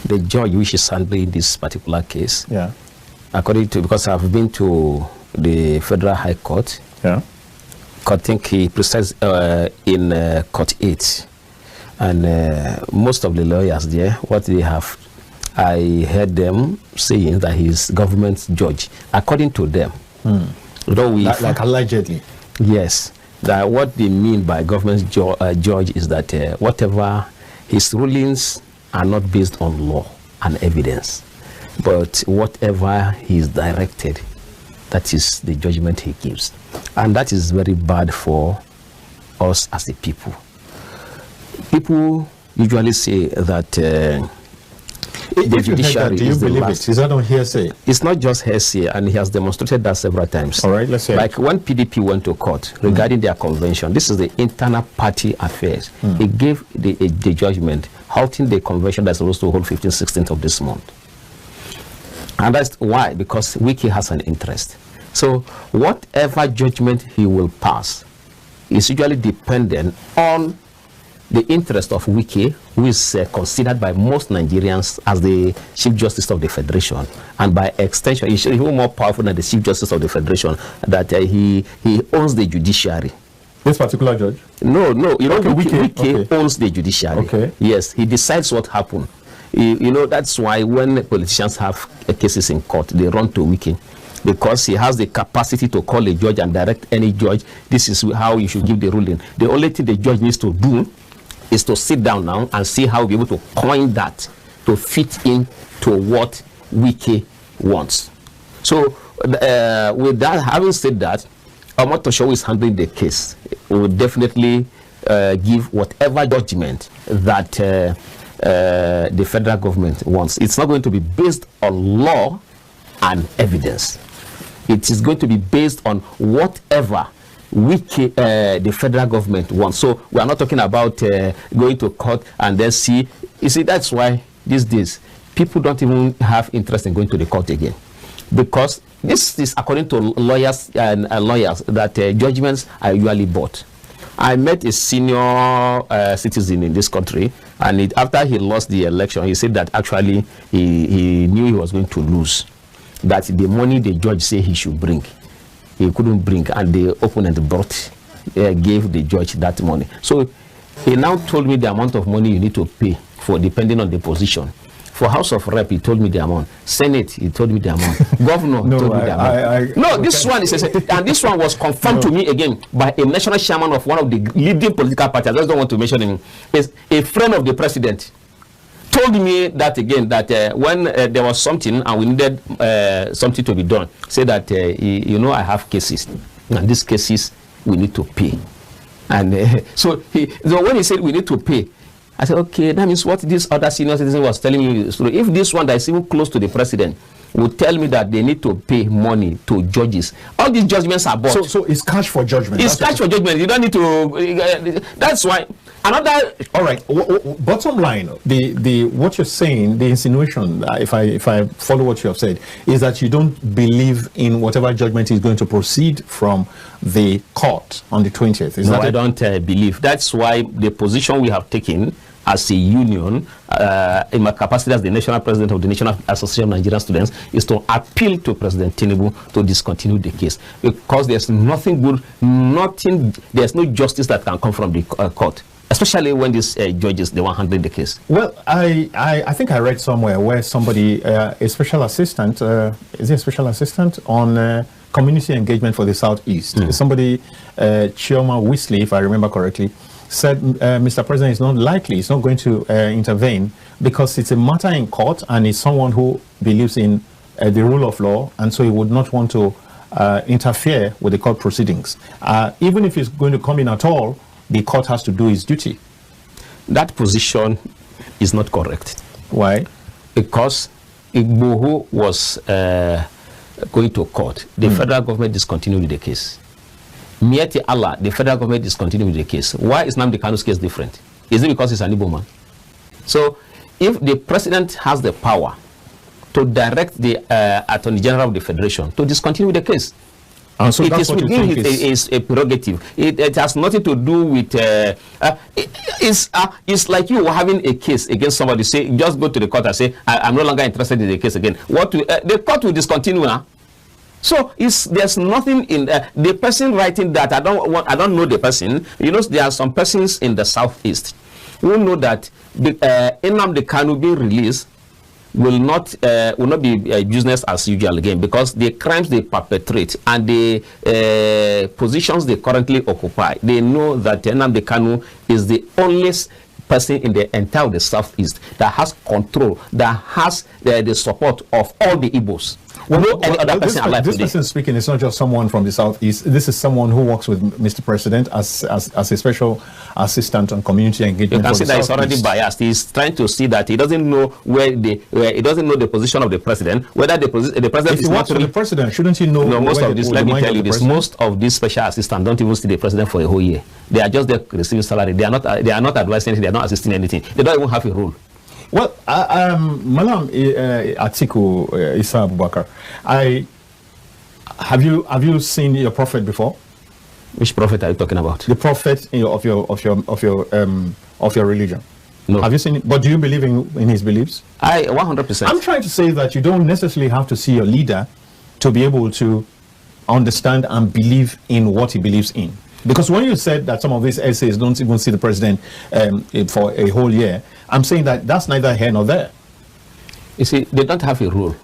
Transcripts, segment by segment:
the judge which is handling this particular case, Yeah. according to, because I've been to the Federal High Court, Yeah. I think he presides in Court 8, and most of the lawyers there, what they have, I heard them saying that he's government judge, according to them. Though we Like allegedly. Yes, that what they mean by government judge is that whatever his rulings are not based on law and evidence, but whatever he is directed, that is the judgment he gives. And that is very bad for us as a people. People usually say that the judiciary do you is the believe last. it? Is that on hearsay? It's not just hearsay, and he has demonstrated that several times. All right, let's say. Like when PDP went to court regarding their convention, this is the internal party affairs. He gave the judgment halting the convention that's supposed to hold 15th, 16th of this month. And that's why, because Wiki has an interest. So whatever judgment he will pass is usually dependent on the interest of Wiki, who is considered by most Nigerians as the Chief Justice of the Federation, and by extension, he's even more powerful than the Chief Justice of the Federation, that he owns the judiciary. This particular judge? No, you know, Okay, Wiki owns the judiciary. Okay. Yes, he decides what happened. You know, that's why when politicians have cases in court, they run to Wiki, because he has the capacity to call a judge and direct any judge. This is how you should give the ruling. The only thing the judge needs to do is to sit down now and see how we'll be able to coin that to fit in to what Wiki wants. So with that, having said that, Omotosho is handling the case. We will definitely give whatever judgment that the federal government wants. It's not going to be based on law and evidence. It is going to be based on whatever the federal government wants. So we are not talking about going to court and then see. You see, that's why these days people don't even have interest in going to the court again, because this is according to lawyers and lawyers that judgments are usually bought. I met a senior citizen in this country, and after he lost the election, he said that actually he knew he was going to lose, that the money the judge said he should bring, he couldn't bring, and the opponent brought, gave the judge that money. So he now told me the amount of money you need to pay for, depending on the position. For House of Rep, he told me the amount. Senate, he told me the amount. Governor told me the amount. This one is, and this one was confirmed to me again by a national chairman of one of the leading political parties. I just don't want to mention him. Is a friend of the president. Told me that again, that when there was something and we needed something to be done, say that you know, I have cases, and these cases we need to pay. And so when he said we need to pay, I said, okay, that means what this other senior citizen was telling me is true. If this one that is even close to the president would tell me that they need to pay money to judges, all these judgments are bought. So it's cash for judgment. It's cash for judgment. You don't need to. That's why. Another. All right. Bottom line, the what you're saying, the insinuation, if I follow what you have said, is that you don't believe in whatever judgment is going to proceed from the court on the 20th. No, I don't believe. That's why the position we have taken as a union, in my capacity as the national president of the National Association of Nigerian Students, is to appeal to President Tinubu to discontinue the case, because there's nothing good, there's no justice that can come from the court, especially when these judges, they want handling the case. Well, I think I read somewhere where somebody, a special assistant, is he a special assistant on community engagement for the Southeast? Somebody, Chioma Weasley, if I remember correctly, said Mr. President is not likely, he's not going to intervene because it's a matter in court, and he's someone who believes in the rule of law, and so he would not want to interfere with the court proceedings. Even if he's going to come in at all, the court has to do its duty. That position is not correct. Why? Because Igboho was going to court. The federal government discontinued the case. Mieti Allah, the federal government discontinued the case. Why is Nnamdi Kanu's case different? Is it because he's an Igbo man? So if the president has the power to direct the Attorney General of the Federation to discontinue the case, And so it is within his a prerogative. It has nothing to do with. It's like you having a case against somebody. Say, just go to the court and say, I'm no longer interested in the case again. The court will discontinue now. So there's nothing in the person writing that. I don't know the person. You know, there are some persons in the southeast who know that Nnamdi Kanu being released will not be business as usual again, because the crimes they perpetrate and the positions they currently occupy, they know that Nnamdi Kanu is the only person in the entire of the southeast that has control, that has the support of all the Igbos. This person speaking is not just someone from the southeast. This is someone who works with Mr. President as a special assistant on community engagement. You can see that he's already biased. He's trying to see that he doesn't know where he doesn't know the position of the president. Whether the president if is not the president, shouldn't he know? No, most of this. Let me tell you this: most of these special assistants don't even see the president for a whole year. They are just there receiving salary. They are not advising anything. They are not assisting anything. They don't even have a role. Well, Malam Atiku Isa Abubakar, have you seen your prophet before? Which prophet are you talking about? The prophet of your religion. No. Have you seen it? But do you believe in his beliefs? 100%. I'm trying to say that you don't necessarily have to see your leader to be able to understand and believe in what he believes in. Because when you said that some of these essays don't even see the president for a whole year, I'm saying that that's neither here nor there. You see, they don't have a rule.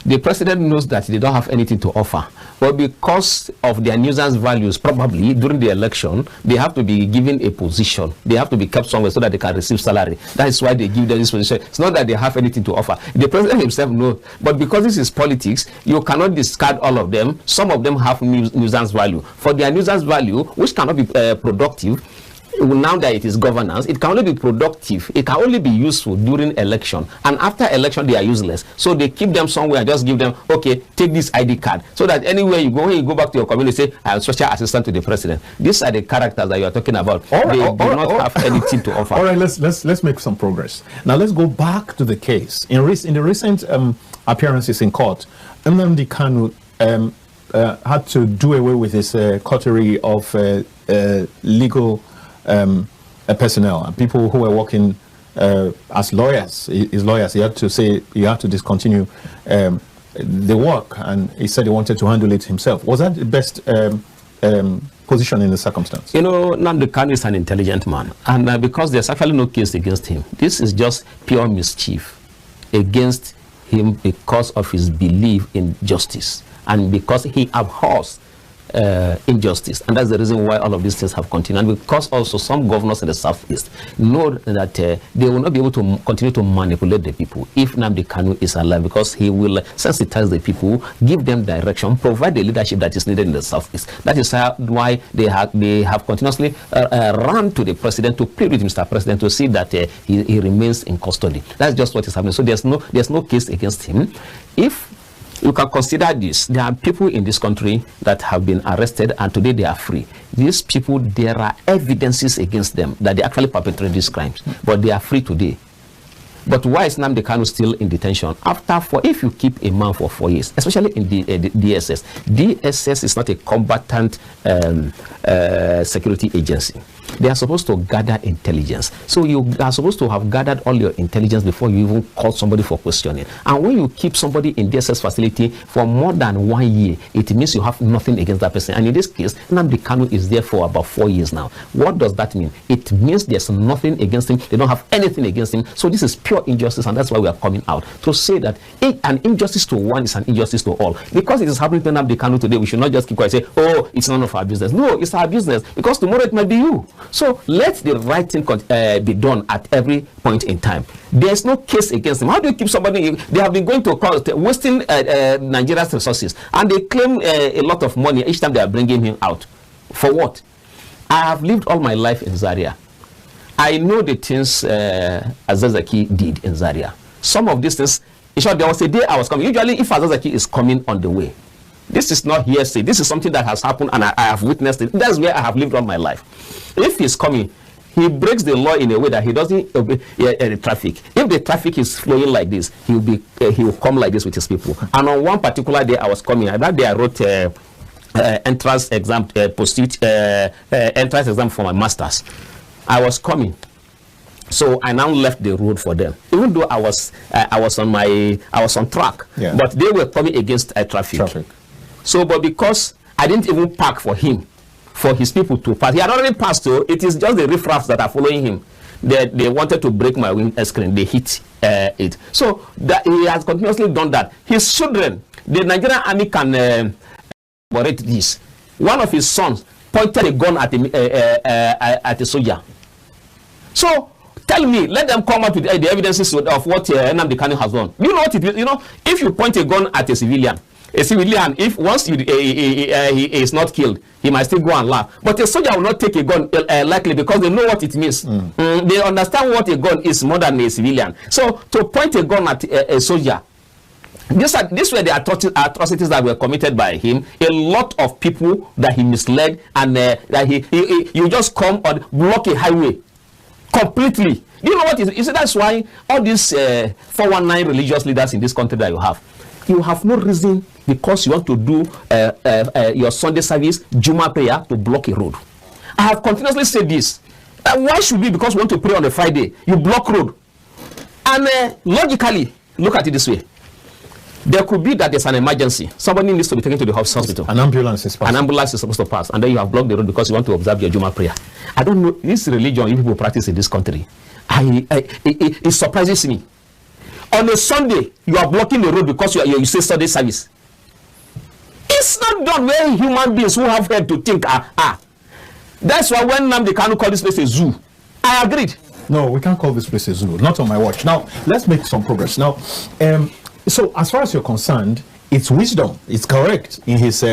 The president knows that they don't have anything to offer. But because of their nuisance values, probably during the election, they have to be given a position. They have to be kept somewhere so that they can receive salary. That is why they give them this position. It's not that they have anything to offer. The president himself knows. But because this is politics, you cannot discard all of them. Some of them have nuisance value. For their nuisance value, which cannot be productive, now that it is governance, it can only be productive. It can only be useful during election, and after election they are useless. So they keep them somewhere and just give them, okay, take this ID card, so that anywhere you go, when you go back to your community, say, I am special assistant to the president. These are the characters that you are talking about. They do not have anything to offer. All right, let's make some progress. Now let's go back to the case. In the recent appearances in court, Nnamdi Kanu had to do away with his coterie of legal personnel and people who were working as lawyers. His lawyers, he had to say you have to discontinue the work, and he said he wanted to handle it himself. Was that the best position in the circumstance? You know, Nnamdi Kanu is an intelligent man, and because there's actually no case against him, this is just pure mischief against him because of his belief in justice and because he abhors injustice, and that's the reason why all of these things have continued. And because also some governors in the southeast know that they will not be able to continue to manipulate the people if Nnamdi Kanu is alive, because he will sensitize the people, give them direction, provide the leadership that is needed in the southeast. That is why they have continuously run to the president to plead with Mr. President to see that he remains in custody. That's just what is happening. So there's no case against him. If you can consider this, there are people in this country that have been arrested and today they are free. These people, there are evidences against them that they actually perpetrate these crimes, but they are free today. But why is Nnamdi Kanu still in detention? If you keep a man for 4 years, especially in the DSS, DSS is not a combatant security agency. They are supposed to gather intelligence. So you are supposed to have gathered all your intelligence before you even call somebody for questioning. And when you keep somebody in DSS facility for more than 1 year, it means you have nothing against that person. And in this case, Nnamdi Kanu is there for about 4 years now. What does that mean? It means there's nothing against him. They don't have anything against him. So this is pure injustice, and that's why we are coming out to say that an injustice to one is an injustice to all. Because it is happening to Nnamdi Kanu today, we should not just keep quiet and say, oh, it's none of our business. No, it's our business, because tomorrow it might be you. So let the right thing be done at every point in time. There's no case against them. How do you keep somebody? They have been going to court, wasting Nigeria's resources, and they claim a lot of money each time they are bringing him out. For what? I have lived all my life in Zaria. I know the things Azazaki did in Zaria. Some of these things, in short, there was a day I was coming. Usually, if Azazaki is coming on the way, this is not hearsay. This is something that has happened, and I have witnessed it. That's where I have lived all my life. If he's coming, he breaks the law in a way that he doesn't obey the traffic. If the traffic is flowing like this, he will come like this with his people. And on one particular day, I was coming. And that day, I wrote entrance exam, entrance exam for my masters. I was coming, so I now left the road for them. Even though I was on track, but they were coming against traffic. So, but because I didn't even park for him, for his people to pass, he had already passed. So it is just the riffraffs that are following him. They wanted to break my windscreen. They hit it. So that he has continuously done that. His children, the Nigerian army can correct this. One of his sons pointed a gun at a soldier. So tell me, let them come out with the evidences of what Nnamdi Kanu has done. You know what it is? You know, if you point a gun at a civilian, if once he is not killed, he might still go and laugh. But a soldier will not take a gun likely, because they know what it means. They understand what a gun is more than a civilian. So to point a gun at a soldier, these were the atrocities that were committed by him. A lot of people that he misled, and that you just come and block a highway completely. You know what is? You see, that's why all these 419 religious leaders in this country that you have no reason, because you want to do your Sunday service, Juma prayer, to block a road. I have continuously said this. Why should we, because we want to pray on a Friday, you block road? And logically, look at it this way. There could be that there's an emergency. Somebody needs to be taken to the hospital. An ambulance is passing. An ambulance is supposed to pass. And then you have blocked the road because you want to observe your Juma prayer. I don't know. This religion you people practice in this country, it surprises me. On a Sunday, you are blocking the road because you say Sunday service. It's not done where human beings who have head to think are. That's why when Nnamdi Kanu called this place a zoo, I agreed. No, we can't call this place a zoo. Not on my watch. Now, let's make some progress. Now, so as far as you're concerned, it's wisdom. It's correct in his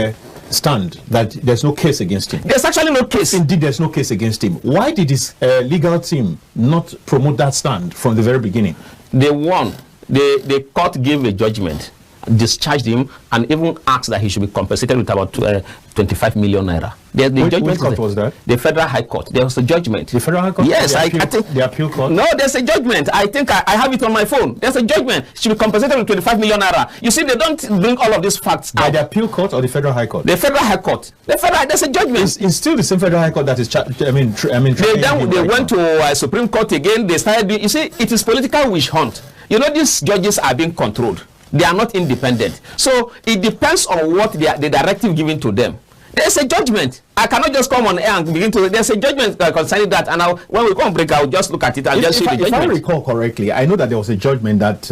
stand that there's no case against him. There's actually no case. Indeed, there's no case against him. Why did his legal team not promote that stand from the very beginning? They won. The court gave a judgment, discharged him, and even asked that he should be compensated with about 25 million naira. Which court was that? The Federal High Court. There was a judgment. The Federal High Court? Yes, I think. The appeal court? No, there's a judgment. I think I have it on my phone. There's a judgment. She should be compensated with 25 million naira. You see, they don't bring all of these facts out. By the appeal court or the Federal High Court? The Federal High Court. There's a judgment. It's still the same Federal High Court that is. They went to Supreme Court again. They started. You see, it is political witch hunt. You know, these judges are being controlled. They are not independent. So it depends on what the directive given to them. There's a judgment. I cannot just come on air and begin to. There's a judgment concerning that. And when we come break, I'll just look at it and just see the judgment. If I recall correctly, I know that there was a judgment that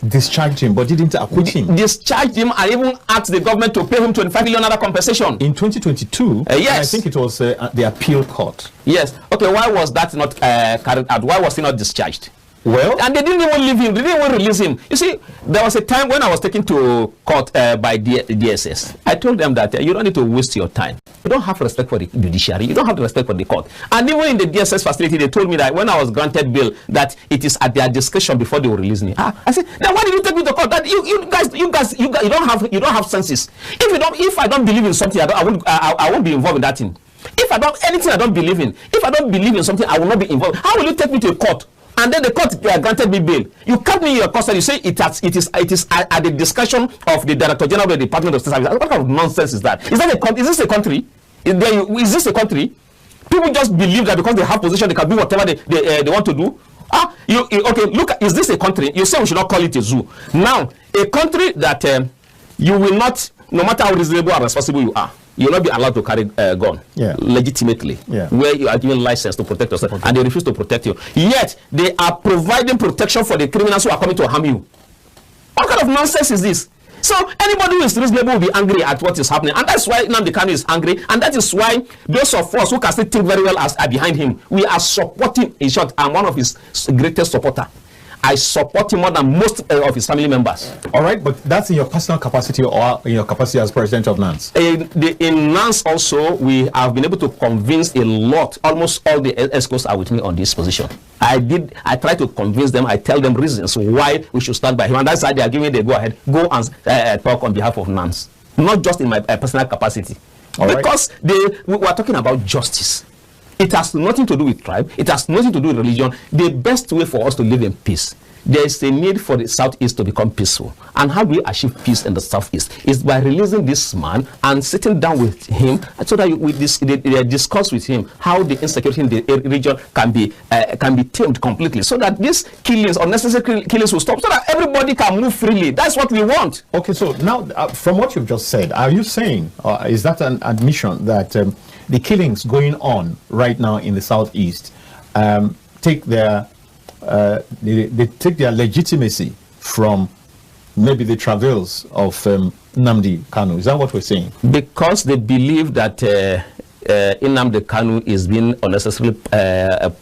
discharged him but didn't acquit him. Discharged him and even asked the government to pay him 25 million compensation. In 2022, yes. I think it was the appeal court. Yes. Okay, why was that not carried out? Why was he not discharged? Well, and they didn't even leave him. They didn't even release him. You see, there was a time when I was taken to court by DSS. I told them that you don't need to waste your time. You don't have respect for the judiciary. You don't have respect for the court. And even in the DSS facility, they told me that when I was granted bail, that it is at their discretion before they will release me. I said, now why did you take me to court? That you guys don't have senses. If I don't believe in something, I won't be involved in that thing. If I don't believe in something, I will not be involved. How will you take me to a court? And then the court granted me bail. You kept me in your custody. You say it is at the discretion of the Director General of the Department of State Services. What kind of nonsense is that? Is this a country? Is this a country? People just believe that because they have position, they can do whatever they want to do. Okay, look, is this a country? You say we should not call it a zoo. Now, a country that you will not, no matter how reasonable and responsible you are, you will not be allowed to carry a gun legitimately, where you are given license to protect yourself, and they refuse to protect you. Yet, they are providing protection for the criminals who are coming to harm you. What kind of nonsense is this? So, anybody who is reasonable will be angry at what is happening. And that's why Nnamdi Kanu is angry. And that is why those of us who can still think very well are behind him. We are supporting, in short, I'm one of his greatest supporters. I support him more than most of his family members. All right, but that's in your personal capacity or in your capacity as president of NANS? In NANS also, we have been able to convince a lot, almost all the ESCOs are with me on this position. I try to convince them, I tell them reasons why we should stand by him. And that's why they are giving me the go-ahead, go and talk on behalf of NANS. Not just in my personal capacity. All because we are talking about justice. It has nothing to do with tribe. It has nothing to do with religion. The best way for us to live in peace, there is a need for the Southeast to become peaceful. And how do we achieve peace in the Southeast? Is by releasing this man and sitting down with him so that they discuss with him how the insecurity in the region can be tamed completely, so that these killings, unnecessary killings, will stop, so that everybody can move freely. That's what we want. Okay, so now from what you've just said, are you saying, is that an admission that the killings going on right now in the Southeast take their they take their legitimacy from maybe the travails of Nnamdi Kanu? Is that what we're saying? Because they believe that Nnamdi Kanu is being unnecessarily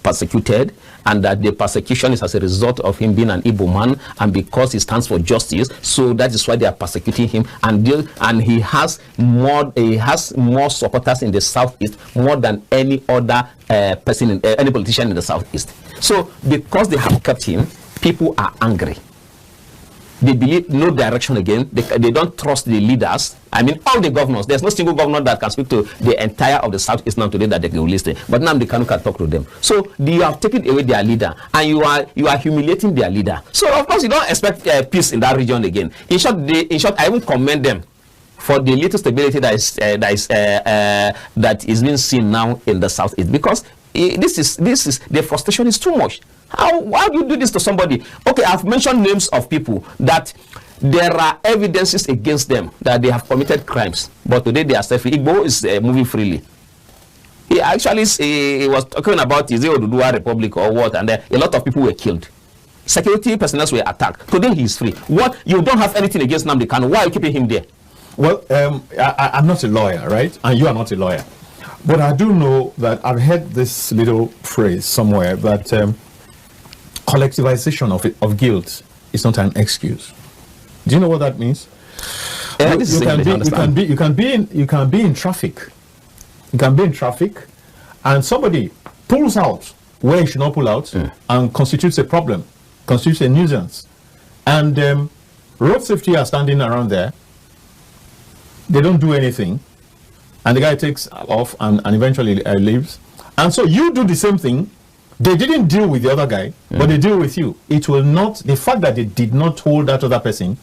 persecuted, and that the persecution is as a result of him being an Igbo man, and because he stands for justice, so that is why they are persecuting him. And he has more supporters in the Southeast, more than any other any politician in the Southeast. So because they have kept him, people are angry. They believe no direction again. They don't trust the leaders. I mean, all the governors. There's no single governor that can speak to the entire of the Southeast now today that they can listen. But Nnamdi Kanu can talk to them. So you have taken away their leader, and you are humiliating their leader. So of course you don't expect peace in that region again. In short, I will commend them for the little stability that is being seen now in the Southeast, because this is the frustration is too much. How do you do this to somebody? Okay, I've mentioned names of people that there are evidences against them that they have committed crimes, but today they are set-free. Igbo is moving freely. He actually he was talking about is it Oduduwa Republic or what, and a lot of people were killed. Security personnel were attacked. Today he is free. What? You don't have anything against Nnamdi Kanu. Why are you keeping him there? Well, I'm not a lawyer, right? And you are not a lawyer. But I do know that I've heard this little phrase somewhere that collectivization of guilt is not an excuse. Do you know what that means? You can be in traffic. You can be in traffic, and somebody pulls out where you should not pull out, and constitutes a problem, constitutes a nuisance. And road safety are standing around there. They don't do anything, and the guy takes off and eventually leaves. And so you do the same thing. They didn't deal with the other guy, but they deal with you. It will not, the fact that they did not hold that other person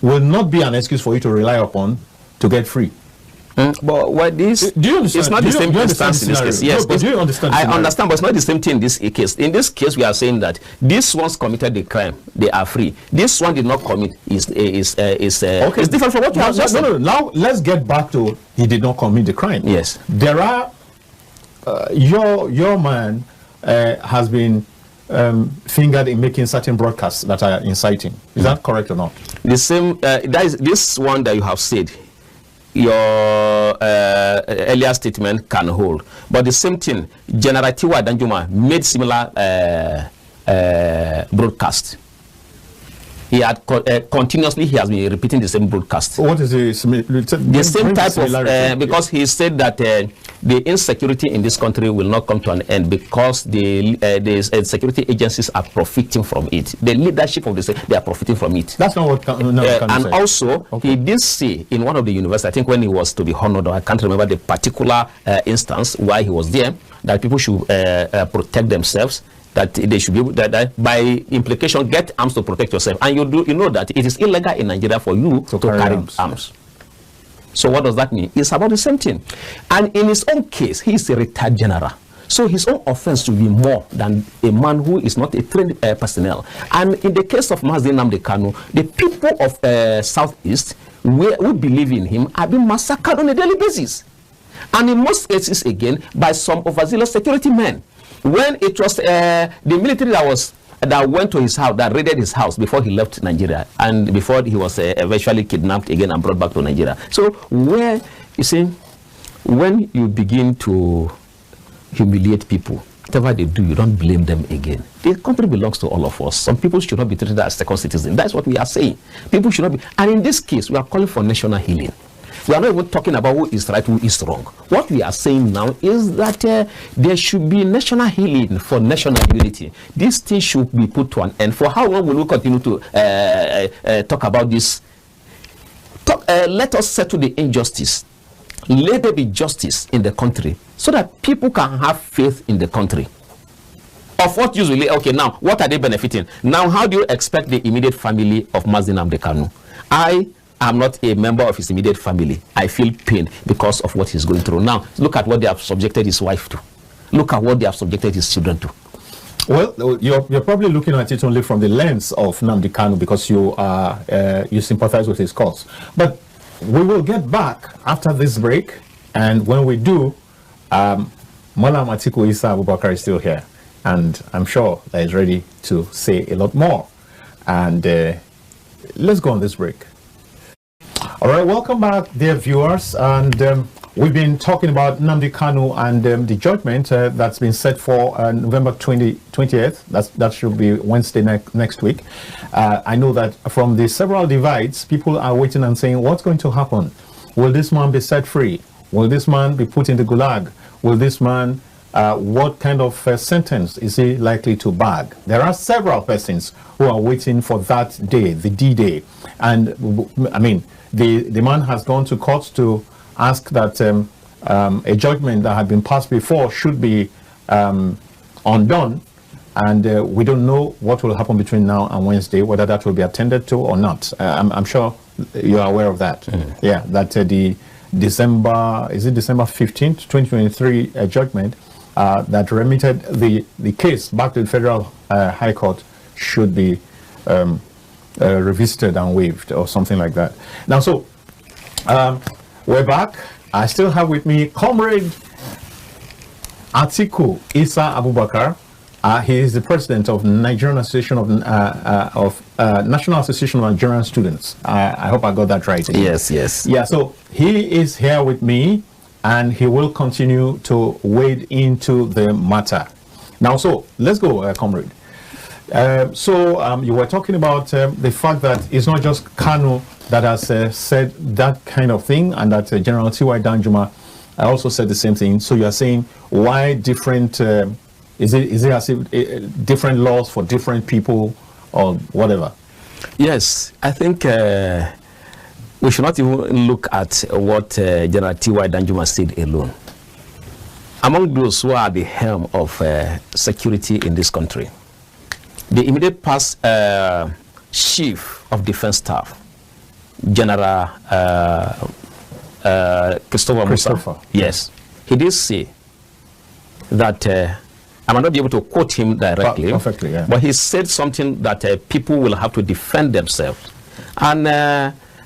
will not be an excuse for you to rely upon to get free. But what this, do you understand? It's not the same instance in this case. Yes, no, but do you understand? I understand, but it's not the same thing in this case. In this case, we are saying that this one's committed the crime, they are free. This one did not commit is okay. It's different from what you have just said. No. Now let's get back to he did not commit the crime. Yes, there are your man has been fingered in making certain broadcasts that are inciting. Is that correct or not? The same. That is this one that you have said. Your earlier statement can hold, but the same thing, General Tiwa Danjuma made similar broadcast. He had continuously he has been repeating the same broadcast. What is the same type of because he said that the insecurity in this country will not come to an end because the security agencies are profiting from it. The leadership of the state, they are profiting from it. That's not what and also he did say in one of the universities, I think when he was to be honored, I can't remember the particular instance why he was there, that people should protect themselves, that they should be able that by implication get arms to protect yourself. And you know that it is illegal in Nigeria for you to carry arms. So what does that mean? It's about the same thing. And in his own case, he is a retired general. So his own offense should be more than a man who is not a trained personnel. And in the case of Nnamdi Kanu, the people of Southeast who believe in him are being massacred on a daily basis. And in most cases, again, by some overzealous security men. When it was the military that went to his house, that raided his house before he left Nigeria, and before he was eventually kidnapped again and brought back to Nigeria. So where, you see, when you begin to humiliate people, whatever they do, you don't blame them again. The country belongs to all of us. Some people should not be treated as second citizens. That's what we are saying. People should not be. And in this case, we are calling for national healing. We are not even talking about who is right, who is wrong. What we are saying now is that there should be national healing for national unity. This thing should be put to an end. For how long will we continue to talk about this? Let us settle the injustice. let there be justice in the country so that people can have faith in the country. Of what usually, okay, now, what are they benefiting? Now, how do you expect the immediate family of Nnamdi Kanu? I am not a member of his immediate family. I feel pain because of what he's going through. Now, look at what they have subjected his wife to. Look at what they have subjected his children to. Well, you're probably looking at it only from the lens of Nnamdi Kanu because you sympathize with his cause. But we will get back after this break, and when we do, Malam Atiku Isa Abubakar is still here, and I'm sure that he's ready to say a lot more. And let's go on this break. All right, welcome back, dear viewers, and we've been talking about Nnamdi Kanu and the judgment that's been set for November 20th. That should be Wednesday next week. I know that from the several divides, people are waiting and saying, what's going to happen? Will this man be set free? Will this man be put in the gulag? Will this man, what kind of sentence is he likely to bag? There are several persons who are waiting for that day, the D-Day. And I mean, the man has gone to court to ask that a judgment that had been passed before should be undone, and we don't know what will happen between now and Wednesday, whether that will be attended to or not. I'm sure you are aware of that. Yeah, that the December 15th, 2023 judgment that remitted the case back to the Federal High Court should be revisited and waived or something like that. Now, so we're back. I still have with me Comrade Atiku Isa Abubakar. He is the president of Nigerian Association of National Association of Nigerian Students. I hope I got that right. Yes, yes. Yeah, so he is here with me, and he will continue to wade into the matter. Now, so let's go, Comrade. You were talking about the fact that it's not just Kanu that has said that kind of thing, and that General T.Y. Danjuma also said the same thing. So you are saying why different? Is it as if different laws for different people or whatever? Yes, I think we should not even look at what General T.Y. Danjuma said alone. Among those who are the helm of security in this country, the immediate past chief of defense staff, General Christopher Musa, yes, he did say that I might not be able to quote him directly, perfectly, yeah. But he said something that people will have to defend themselves. And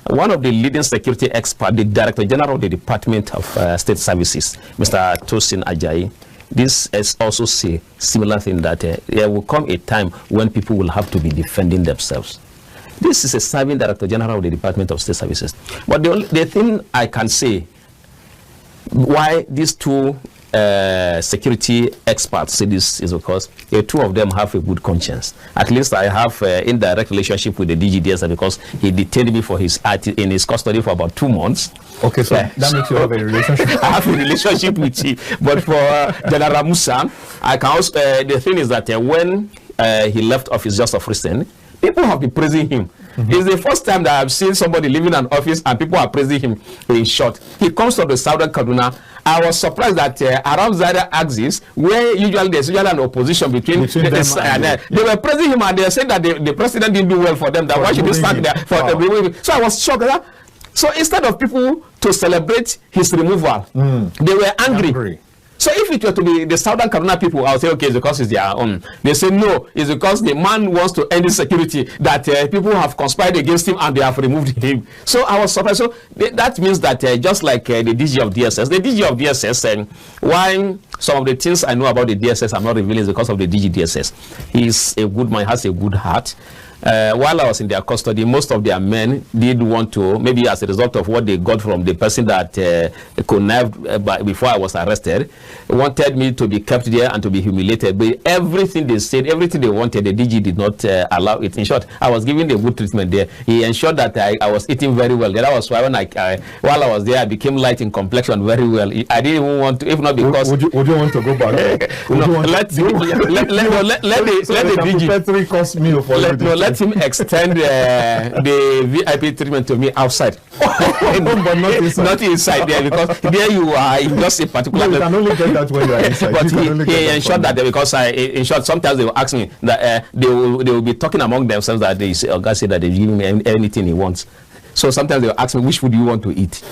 one of the leading security experts, the Director General of the Department of State Services, Mr. Tosin Ajayi, this is also say similar thing, that there will come a time when people will have to be defending themselves. This is a serving Director General of the Department of State Services. But the thing I can say why these two security experts say this is because the two of them have a good conscience. At least I have indirect relationship with the DGDS because he detained me for in his custody for about 2 months. Okay, so that makes you have a relationship. I have a relationship with him. But for General Musa, I can also, the thing is that when he left office just of recent, people have been praising him. It's the first time that I've seen somebody leaving an office and people are praising him in short. He comes from the southern Kaduna. I was surprised that around Zaria axis, where there's usually an opposition between them and they were praising him, and they said that the president didn't do well for them. That why should he stand there for them? So I was shocked. So instead of people to celebrate his removal, they were angry. So if it were to be the southern Kaduna people, I would say, okay, it's because it's their own. They say, no, it's because the man wants to end insecurity, that people have conspired against him and they have removed him. So I was surprised. So that means that just like the DG of DSS, why some of the things I know about the DSS I'm not revealing is because of the DG DSS. He's a good man, has a good heart. While I was in their custody, most of their men did want to, maybe as a result of what they got from the person that connived before I was arrested, wanted me to be kept there and to be humiliated. But everything they said, everything they wanted, the DG did not allow it. In short, I was given the good treatment there. He ensured that I was eating very well. That was why when while I was there, I became light in complexion very well. I didn't even want to, if not because... Would you want to go back? Let the DG... Let let him extend the VIP treatment to me outside. But not inside. Not inside there, because there you are in just a particular. No, you can only get that when you are inside. But he ensured that because in short, sometimes they will ask me that they will be talking among themselves that they say, God said that they give him anything he wants. So sometimes they will ask me, which food do you want to eat?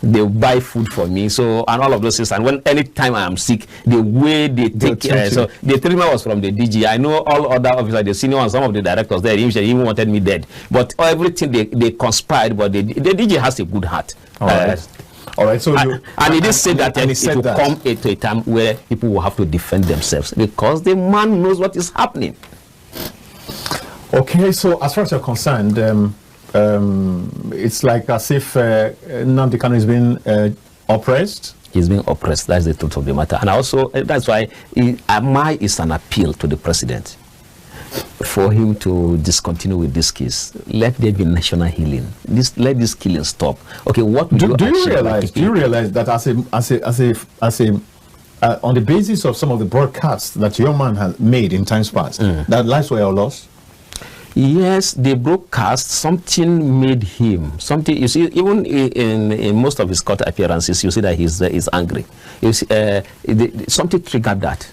They will buy food for me, so, and all of those things. And when anytime I am sick, the way they take care, so the treatment was from the DG. I know all other officers, the senior and some of the directors there, even wanted me dead. But everything they conspired, but the DG has a good heart. All right. So and he did say that it will come to a time where people will have to defend themselves because the man knows what is happening. Okay, so as far as you're concerned, it's like as if Nnamdi Kanu is being oppressed. He's being oppressed. That's the truth of the matter. And also, that's why mine is an appeal to the president for him to discontinue with this case. Let there be national healing. Let this killing stop. Okay, what do you realize? Do you realize that as a on the basis of some of the broadcasts that your man has made in times past, that lives were lost? Yes, the broadcast, something made him, something, you see, even in most of his court appearances, you see that he's angry. You see, something triggered that.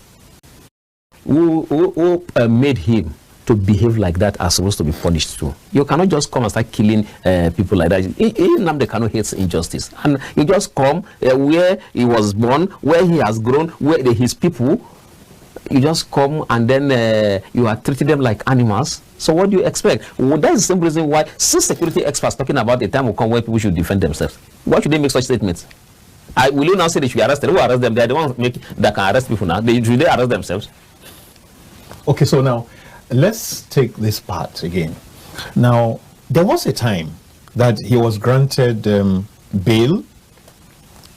Who made him to behave like that are supposed to be punished too. You cannot just come and start killing people like that. Nnamdi Kanu hates injustice. And you just come where he was born, where he has grown, where his people, you just come and then you are treating them like animals. So what do you expect? Well, that is the same reason why, since security experts talking about the time will come where people should defend themselves, why should they make such statements? Will you now say they should be arrested? Who arrest them? They are the ones that can arrest people now. Should they arrest themselves? Okay, so now let's take this part again. Now, there was a time that he was granted bail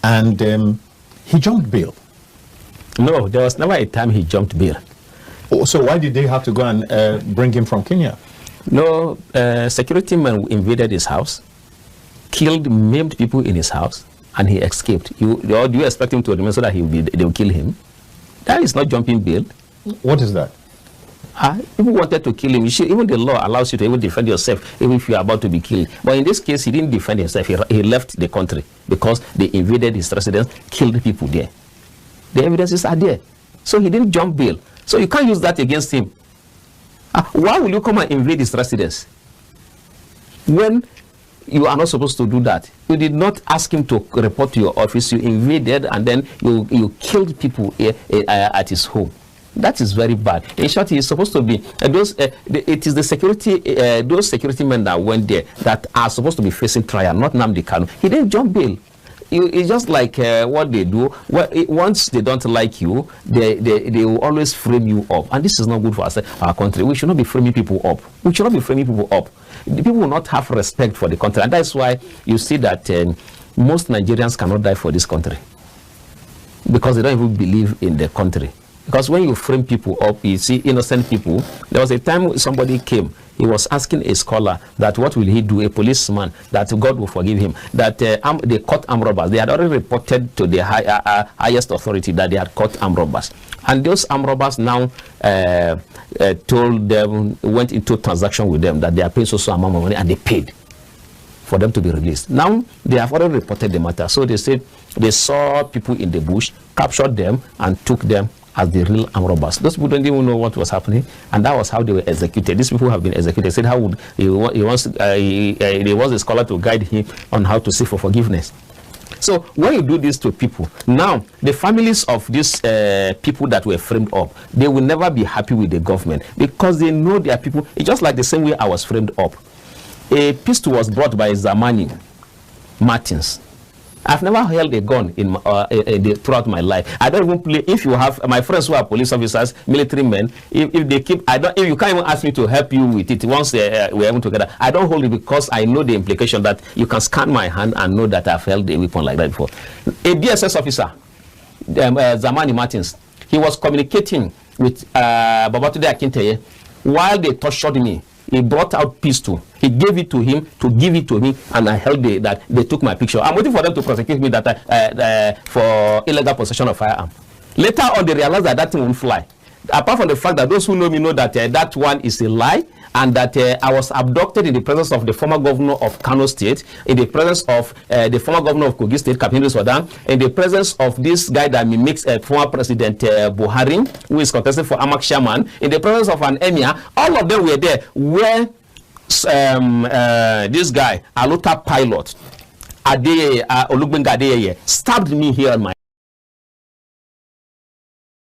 and he jumped bail. No, there was never a time he jumped bail. Oh, so why did they have to go and bring him from Kenya? No, security men invaded his house, killed, maimed people in his house, and he escaped. Do you expect him to remain so that they will kill him? That is not jumping bail. What is that? People wanted to kill him. Even the law allows you to even defend yourself, even if you are about to be killed. But in this case, he didn't defend himself. He left the country because they invaded his residence, killed people there. The evidences are there. So he didn't jump bail. So you can't use that against him. Why will you come and invade his residence when you are not supposed to do that? You did not ask him to report to your office. You invaded and then you killed people at his home. That is very bad. In short, he is supposed to be it is the security those security men that went there that are supposed to be facing trial, not Nnamdi Kanu. He didn't jump bail. It's just like what they do. Once they don't like you, they will always frame you up, and this is not good for us, our country. We should not be framing people up. We should not be framing people up. The people will not have respect for the country, and that's why you see that most Nigerians cannot die for this country because they don't even believe in the country. Because when you frame people up, you see innocent people. There was a time somebody came. He was asking a scholar that what will he do, a policeman, that God will forgive him, that they caught armed robbers. They had already reported to the highest authority that they had caught armed robbers. And those armed robbers now told them, went into transaction with them, that they are paying so amount of money, and they paid for them to be released. Now, they have already reported the matter. So they said they saw people in the bush, captured them, and took them as the real armed robbers. Those people don't even know what was happening, and that was how they were executed. These people have been executed. Said how would he wants a scholar to guide him on how to seek for forgiveness. So when you do this to people, now the families of these people that were framed up, they will never be happy with the government because they know their people. It's just like the same way I was framed up. A pistol was brought by Zamani Martins. I've never held a gun throughout my life. I don't even play. If you have my friends who are police officers, military men, if they keep, if you can't even ask me to help you with it once we're even together, I don't hold it because I know the implication that you can scan my hand and know that I've held a weapon like that before. A DSS officer, Zamani Martins, he was communicating with Babatunde Akinteye while they tortured me. He brought out pistol. He gave it to him to give it to me, and I held that. They took my picture. I'm waiting for them to prosecute me that for illegal possession of firearm. Later on, they realized that thing won't fly. apart from the fact that those who know me know that that one is a lie, and that I was abducted in the presence of the former governor of Kano State, in the presence of the former governor of Kogi State, Captain Sudan, in the presence of this guy that mimics former President Buhari, who is contesting for Amak Shaman, in the presence of an emir. All of them were there where this guy, Aluta Pilot, Olugbenga Adeyeye, stabbed me here on my